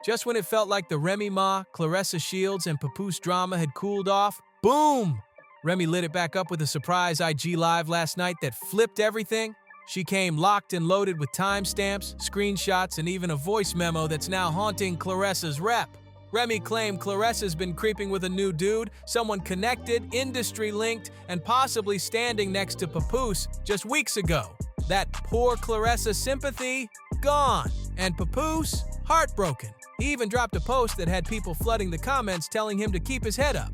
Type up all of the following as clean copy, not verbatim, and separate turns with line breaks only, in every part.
Just when it felt like the Remy Ma, Claressa Shields, and Papoose drama had cooled off, boom! Remy lit it back up with a surprise IG Live last night that flipped everything. She came locked and loaded with timestamps, screenshots, and even a voice memo that's now haunting Claressa's rep. Remy claimed Claressa's been creeping with a new dude, someone connected, industry-linked, and possibly standing next to Papoose just weeks ago. That poor Claressa sympathy, gone. And Papoose, heartbroken. He even dropped a post that had people flooding the comments telling him to keep his head up.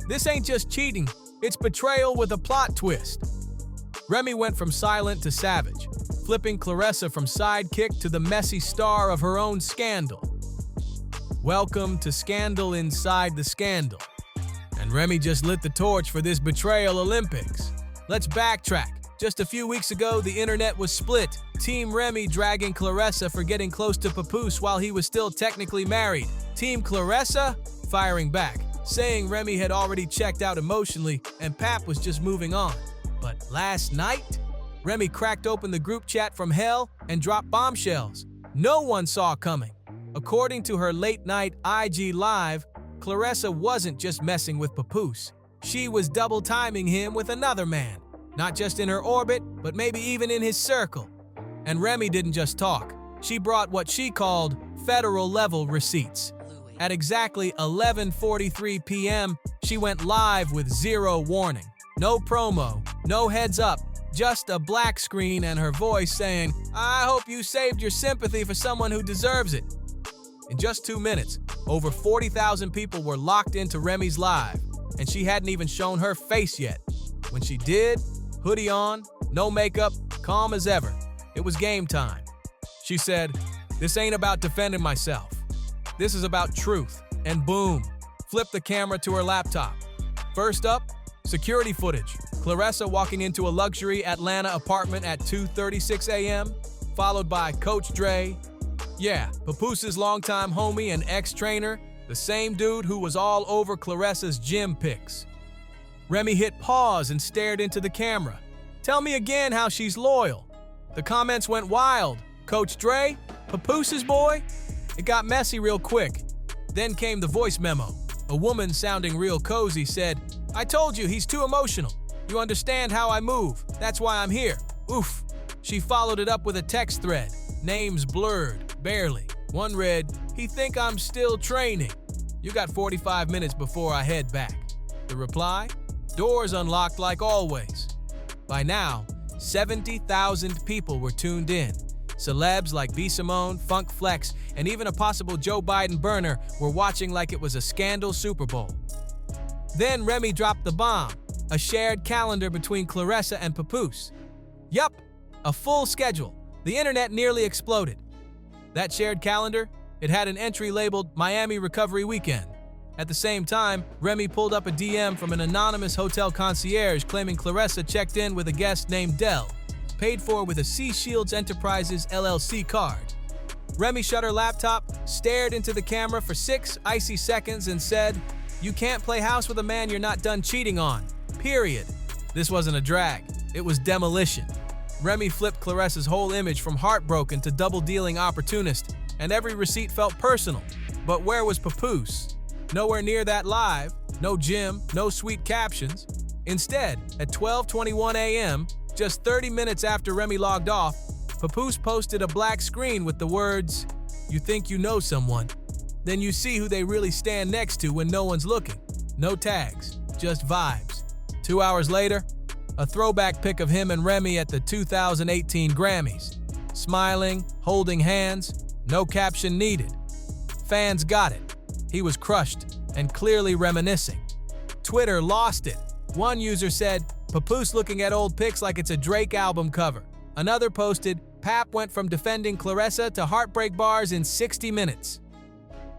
This ain't just cheating, it's betrayal with a plot twist. Remy went from silent to savage, flipping Claressa from sidekick to the messy star of her own scandal. Welcome to Scandal Inside the Scandal. And Remy just lit the torch for this betrayal Olympics. Let's backtrack. Just a few weeks ago, the internet was split. Team Remy dragging Claressa for getting close to Papoose while he was still technically married. Team Claressa firing back, saying Remy had already checked out emotionally and Pap was just moving on. But last night, Remy cracked open the group chat from hell and dropped bombshells no one saw coming. According to her late-night IG Live, Claressa wasn't just messing with Papoose. She was double-timing him with another man. Not just in her orbit, but maybe even in his circle. And Remy didn't just talk. She brought what she called federal-level receipts. At exactly 11:43 p.m., she went live with zero warning. No promo, no heads up, just a black screen and her voice saying, "I hope you saved your sympathy for someone who deserves it." In just 2 minutes, over 40,000 people were locked into Remy's live, and she hadn't even shown her face yet. When she did, hoodie on, no makeup, calm as ever. It was game time. She said, "This ain't about defending myself. This is about truth." And boom, flipped the camera to her laptop. First up, security footage. Claressa walking into a luxury Atlanta apartment at 2:36 a.m., followed by Coach Dre. Yeah, Papoose's longtime homie and ex-trainer, the same dude who was all over Claressa's gym pics. Remy hit pause and stared into the camera. Tell me again how she's loyal. The comments went wild. Coach Dre? Papoose's boy? It got messy real quick. Then came the voice memo. A woman sounding real cozy said, "I told you he's too emotional. You understand how I move. That's why I'm here. Oof." She followed it up with a text thread. Names blurred, barely. One read, "He think I'm still training. You got 45 minutes before I head back." The reply? Doors unlocked like always. By now, 70,000 people were tuned in. Celebs like B. Simone, Funk Flex, and even a possible Joe Biden burner were watching like it was a scandal Super Bowl. Then Remy dropped the bomb, a shared calendar between Claressa and Papoose. Yup, a full schedule. The internet nearly exploded. That shared calendar, it had an entry labeled Miami Recovery Weekend. At the same time, Remy pulled up a DM from an anonymous hotel concierge claiming Claressa checked in with a guest named Dell, paid for with a Sea Shields Enterprises LLC card. Remy shut her laptop, stared into the camera for 6 icy seconds and said, "You can't play house with a man you're not done cheating on. Period." This wasn't a drag, it was demolition. Remy flipped Claressa's whole image from heartbroken to double-dealing opportunist, and every receipt felt personal. But where was Papoose? Nowhere near that live, no gym, no sweet captions. Instead, at 12:21 a.m., just 30 minutes after Remy logged off, Papoose posted a black screen with the words, "You think you know someone. Then you see who they really stand next to when no one's looking. No tags, just vibes." 2 hours later, a throwback pic of him and Remy at the 2018 Grammys. Smiling, holding hands, no caption needed. Fans got it. He was crushed and clearly reminiscing. Twitter lost it. One user said, "Papoose looking at old pics like it's a Drake album cover." Another posted, "Pap went from defending Claressa to heartbreak bars in 60 minutes.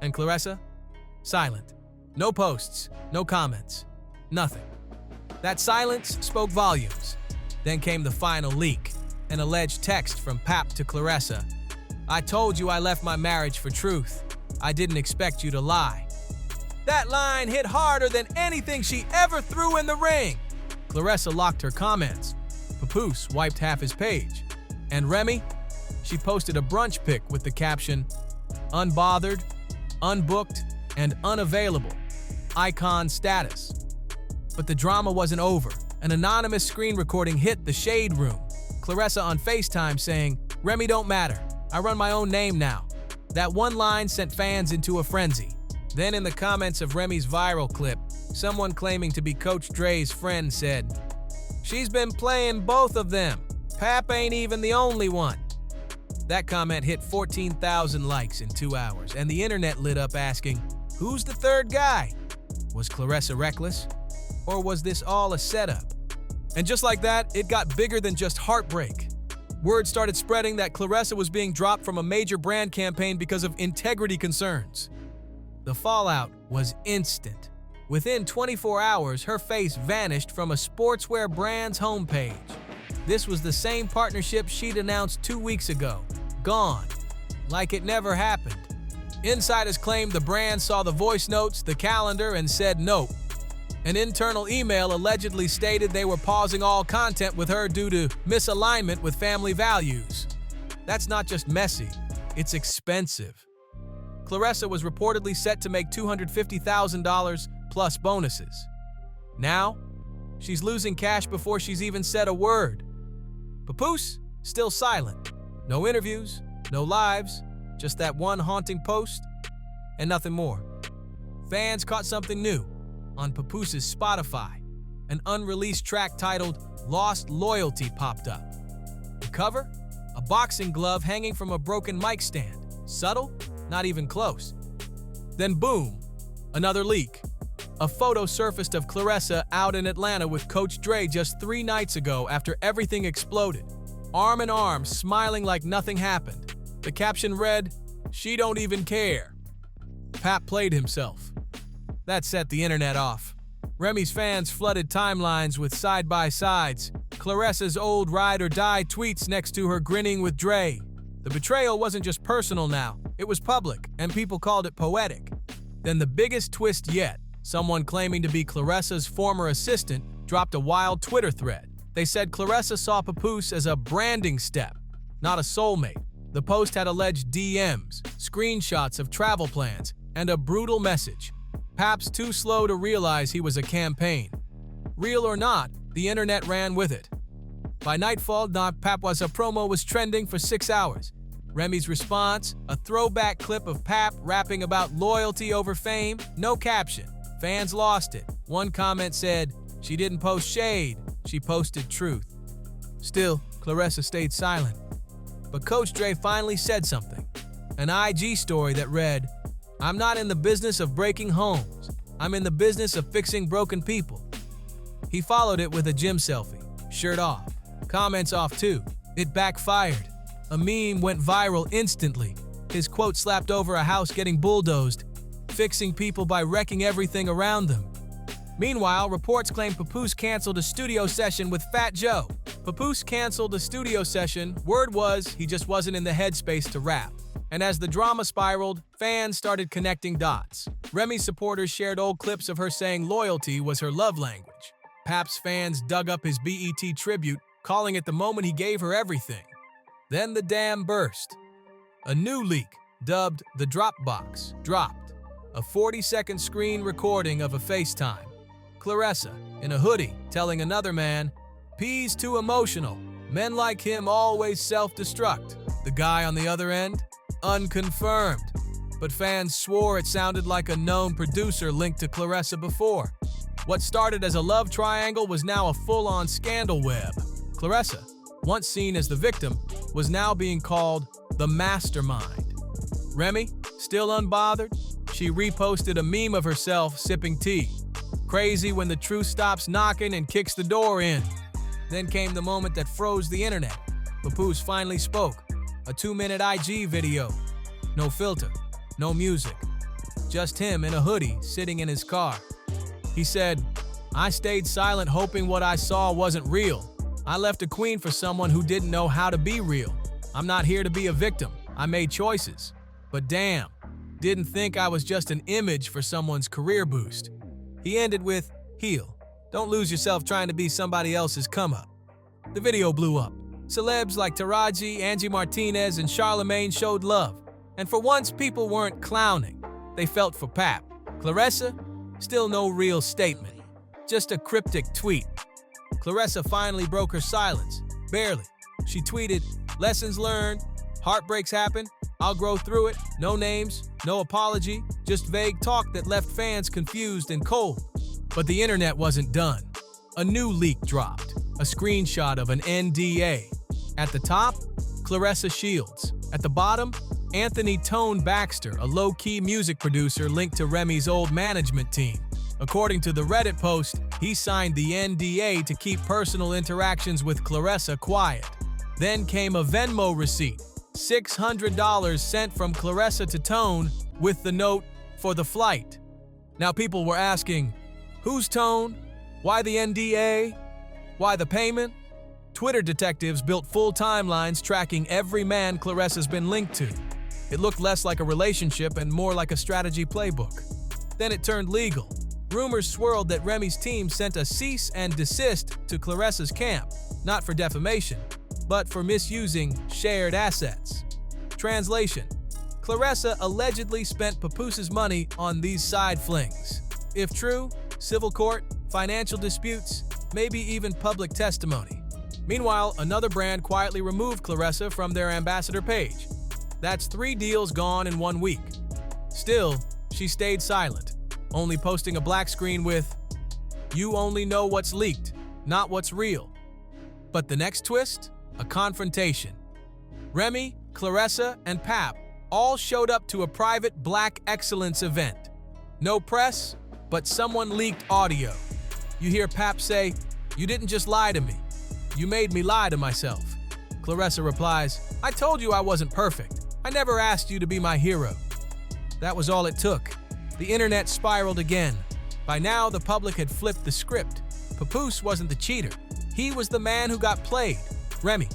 And Claressa? Silent. No posts, no comments, nothing. That silence spoke volumes. Then came the final leak, an alleged text from Pap to Claressa. "I told you I left my marriage for truth. I didn't expect you to lie." That line hit harder than anything she ever threw in the ring. Claressa locked her comments. Papoose wiped half his page. And Remy? She posted a brunch pic with the caption, "Unbothered, unbooked, and unavailable. Icon status. But the drama wasn't over. An anonymous screen recording hit the shade room. Claressa on FaceTime saying, "Remy don't matter. I run my own name now." That one line sent fans into a frenzy. Then in the comments of Remy's viral clip, someone claiming to be Coach Dre's friend said, "She's been playing both of them. Pap ain't even the only one." That comment hit 14,000 likes in 2 hours, and the internet lit up asking, "Who's the third guy? Was Claressa reckless? Or was this all a setup?" And just like that, it got bigger than just heartbreak. Word started spreading that Claressa was being dropped from a major brand campaign because of integrity concerns. The fallout was instant. Within 24 hours, her face vanished from a sportswear brand's homepage. This was the same partnership she'd announced 2 weeks ago. Gone. Like it never happened. Insiders claimed the brand saw the voice notes, the calendar, and said no. An internal email allegedly stated they were pausing all content with her due to misalignment with family values. That's not just messy, it's expensive. Claressa was reportedly set to make $250,000 plus bonuses. Now, she's losing cash before she's even said a word. Papoose, still silent. No interviews, no lives, just that one haunting post, and nothing more. Fans caught something new on Papoose's Spotify. An unreleased track titled "Lost Loyalty" popped up. The cover? A boxing glove hanging from a broken mic stand. Subtle? Not even close. Then boom, another leak. A photo surfaced of Claressa out in Atlanta with Coach Dre just 3 nights ago after everything exploded. Arm in arm, smiling like nothing happened. The caption read, "She don't even care." Pap played himself. That set the internet off. Remy's fans flooded timelines with side-by-sides. Claressa's old ride-or-die tweets next to her grinning with Dre. The betrayal wasn't just personal now, it was public, and people called it poetic. Then the biggest twist yet, someone claiming to be Claressa's former assistant dropped a wild Twitter thread. They said Claressa saw Papoose as a branding step, not a soulmate. The post had alleged DMs, screenshots of travel plans, and a brutal message. Pap's too slow to realize he was a campaign. Real or not, the internet ran with it. By nightfall, Pap's promo was trending for 6 hours. Remy's response, a throwback clip of Pap rapping about loyalty over fame, no caption. Fans lost it. One comment said, "She didn't post shade, she posted truth." Still, Claressa stayed silent. But Coach Dre finally said something. An IG story that read, "I'm not in the business of breaking homes. I'm in the business of fixing broken people." He followed it with a gym selfie, shirt off. Comments off too. It backfired. A meme went viral instantly. His quote slapped over a house getting bulldozed, fixing people by wrecking everything around them. Meanwhile, reports claim Papoose canceled a studio session with Fat Joe. Papoose canceled a studio session. Word was he just wasn't in the headspace to rap. And as the drama spiraled, fans started connecting dots. Remy's supporters shared old clips of her saying loyalty was her love language. Pap's fans dug up his BET tribute, calling it the moment he gave her everything. Then the dam burst. A new leak, dubbed the Dropbox, dropped. A 40-second screen recording of a FaceTime. Claressa, in a hoodie, telling another man, "P's too emotional. Men like him always self-destruct." The guy on the other end? Unconfirmed. But fans swore it sounded like a known producer linked to Claressa before. What started as a love triangle was now a full-on scandal web. Claressa, once seen as the victim, was now being called the mastermind. Remy, still unbothered, she reposted a meme of herself sipping tea. Crazy when the truth stops knocking and kicks the door in. Then came the moment that froze the internet. Papoose finally spoke. A 2-minute IG video. No filter, no music. Just him in a hoodie sitting in his car. He said, "I stayed silent hoping what I saw wasn't real. I left a queen for someone who didn't know how to be real. I'm not here to be a victim. I made choices. But damn, didn't think I was just an image for someone's career boost." He ended with, "Heal. Don't lose yourself trying to be somebody else's come-up." The video blew up. Celebs like Taraji, Angie Martinez, and Charlemagne showed love. And for once, people weren't clowning. they felt for Pap. Claressa? Still no real statement. Just a cryptic tweet. Claressa finally broke her silence. Barely. She tweeted, "Lessons learned. Heartbreaks happen. I'll grow through it. No names, no apology, just vague talk that left fans confused and cold." But the internet wasn't done. A new leak dropped. A screenshot of an NDA. At the top, Claressa Shields. At the bottom, Anthony Tone Baxter, a low-key music producer linked to Remy's old management team. According to the Reddit post, he signed the NDA to keep personal interactions with Claressa quiet. Then came a Venmo receipt, $600 sent from Claressa to Tone with the note, "For the flight." Now people were asking, who's Tone? Why the NDA? Why the payment? Twitter detectives built full timelines tracking every man Claressa's been linked to. It looked less like a relationship and more like a strategy playbook. Then it turned legal. Rumors swirled that Remy's team sent a cease and desist to Claressa's camp, not for defamation, but for misusing shared assets. Translation: Claressa allegedly spent Papoose's money on these side flings. If true, civil court, financial disputes, maybe even public testimony. Meanwhile, another brand quietly removed Claressa from their ambassador page. That's 3 deals gone in 1 week. Still, she stayed silent, only posting a black screen with, "You only know what's leaked, not what's real." But the next twist? A confrontation. Remy, Claressa, and Pap all showed up to a private Black Excellence event. No press, but someone leaked audio. You hear Pap say, "You didn't just lie to me. You made me lie to myself." Claressa replies, "I told you I wasn't perfect. I never asked you to be my hero." That was all it took. The internet spiraled again. By now, the public had flipped the script. Papoose wasn't the cheater. He was the man who got played. Remy,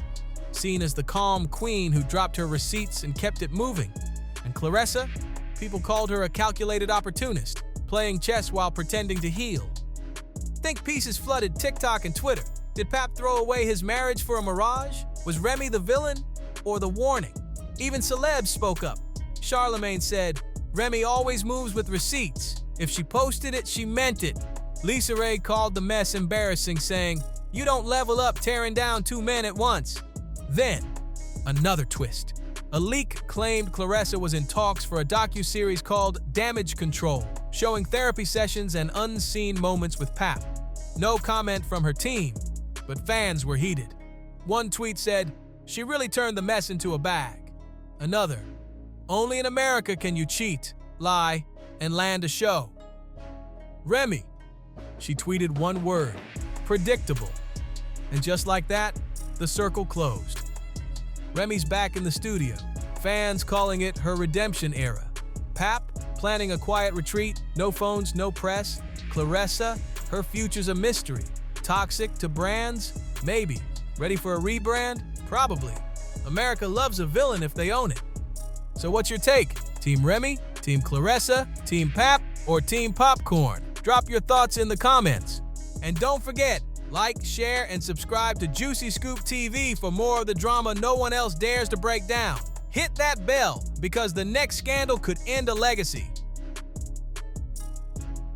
seen as the calm queen who dropped her receipts and kept it moving. And Claressa? People called her a calculated opportunist, playing chess while pretending to heal. Think pieces flooded TikTok and Twitter. Did Pap throw away his marriage for a mirage? Was Remy the villain or the warning? Even celebs spoke up. Charlemagne said, "Remy always moves with receipts. If she posted it, she meant it." Lisa Ray called the mess embarrassing, saying, "You don't level up tearing down 2 men at once." Then, another twist. A leak claimed Claressa was in talks for a docuseries called Damage Control, showing therapy sessions and unseen moments with Pap. No comment from her team, but fans were heated. One tweet said, "She really turned the mess into a bag." Another, "Only in America can you cheat, lie, and land a show." Remy, she tweeted one word, "predictable." And just like that, the circle closed. Remy's back in the studio, fans calling it her redemption era. Pap, planning a quiet retreat, no phones, no press. Claressa, her future's a mystery. Toxic to brands? Maybe. Ready for a rebrand? Probably. America loves a villain if they own it. So what's your take? Team Remy, Team Claressa, Team Pap, or Team Popcorn? Drop your thoughts in the comments. And don't forget, like, share, and subscribe to Juicy Scoop TV for more of the drama no one else dares to break down. Hit that bell because the next scandal could end a legacy.